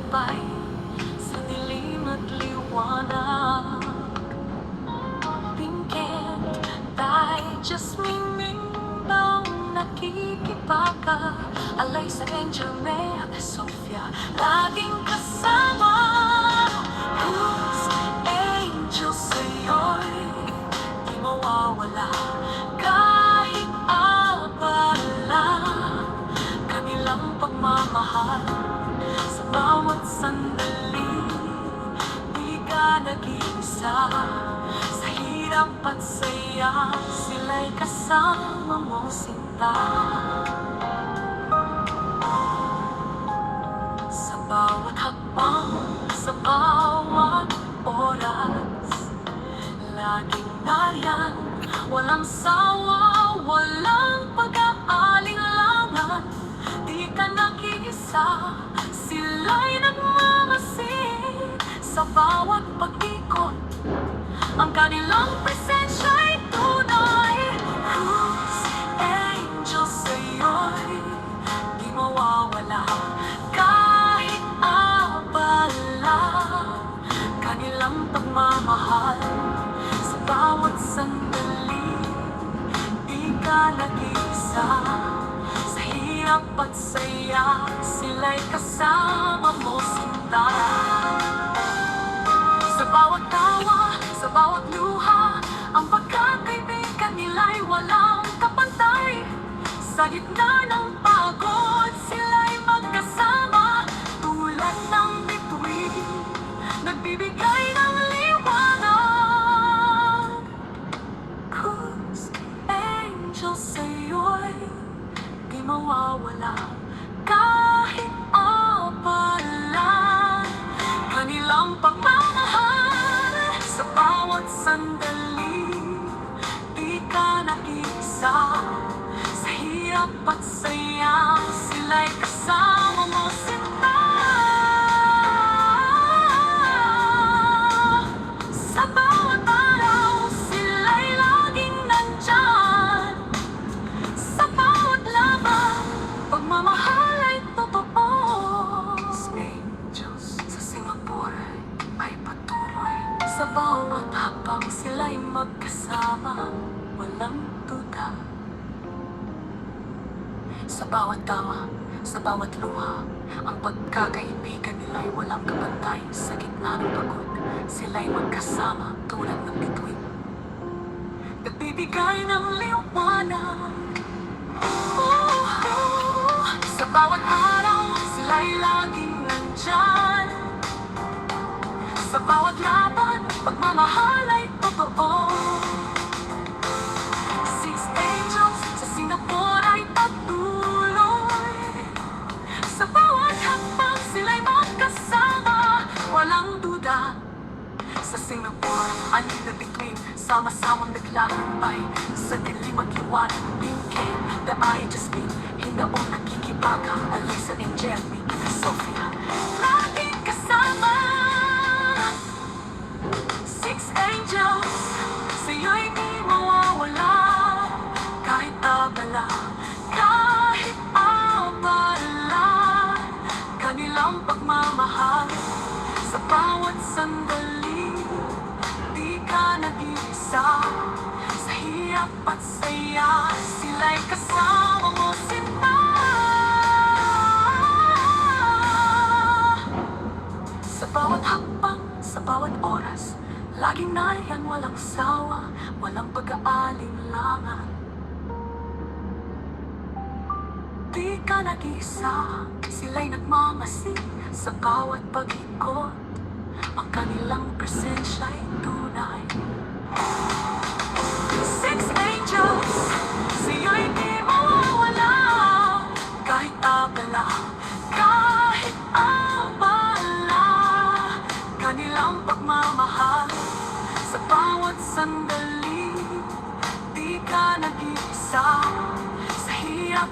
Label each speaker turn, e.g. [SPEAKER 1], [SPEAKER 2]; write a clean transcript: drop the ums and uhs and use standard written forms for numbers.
[SPEAKER 1] tagumpay sa dilim at liwanag. Pingkit, tay, jasmine, daw nakikipaka. Alay sa Angel May at Sofia, laging kasama. Who's angel sa'yo'y di mawawala. Kahit abala, kanilang pagmamahal sa bawat sandali. Di ka nag-iisa sa hirap at saya, sila'y kasama mo, sinta. Sa bawat hakbang, sa bawat oras, laging nariyan, walang sawa, walang pag-aalinlangan. Di ka nag-iisa, sila'y nagmamasid sa bawat pag-ikot. Ang kanilang presensya'y tunay. Who's angel sa'yo'y di mawawala. Kahit abala, kanilang pagmamahal sa bawat sandali. Di ka nag-iisa sa hirap at saya, sila'y kasama mo, sinta. Sa bawat tawa, sa bawat luha, ang pagkakaibigan nila'y walang kapantay. Sa gitna ng pagod, sila'y magkasama, tulad ng bituin, nagbibigay ng liwanag. Who's angel sa'yo'y di mawawala. Kahit abala, kanilang pagmamahal sa bawat sandali. Di ka nag-iisa sa hirap at saya, sila'y kasama mo, sinta. Sa bawat araw, sila'y laging nandyan. Sa bawat laban, pagmamahal ay totoo. Angels sa Singapore ay patuloy. Sa bawat hakbang, sila'y magkasama, walang duda. Sa bawat tawa, sa bawat luha, ang pagkakaibigan nila'y walang kapantay. Sa gitna ng pagod, sila'y magkasama, tulad ng bituin, nagbibigay ng liwanag. Sa bawat araw, sila'y laging nandyan. Sa bawat laban, pagmamahal ay totoo. Six angels sa Singapore ay patuloy. Sa bawat hakbang, sila'y magkasama, walang duda. Sa Singapore, anin na bituin, sama-samang naglalakbay sa dilim at liwanag. Pingkit, daay, jasmine, hinaong nakikipaka. Alay sa Angel May at Sofia, laging kasama. Six angels, sa'yo'y di mawawala. Kahit abala, kahit abala, kanilang pagmamahal sa bawat sandali. Di ka nag-iisa sa hirap at saya, sila'y kasama mo, sinta. Sa bawat hakbang, sa bawat oras, laging nariyan, walang sawa, walang pag-aalinlangan. Di ka nag-iisa, sila'y nagmamasid sa bawat pag-ikot. Ang kanilang presensya'y tunay. Six angels, sa'yo'y di mawawala. Kahit abala, kahit abala, kanilang pagmamahal sa bawat sandali. Di ka nag-iisa sa hirap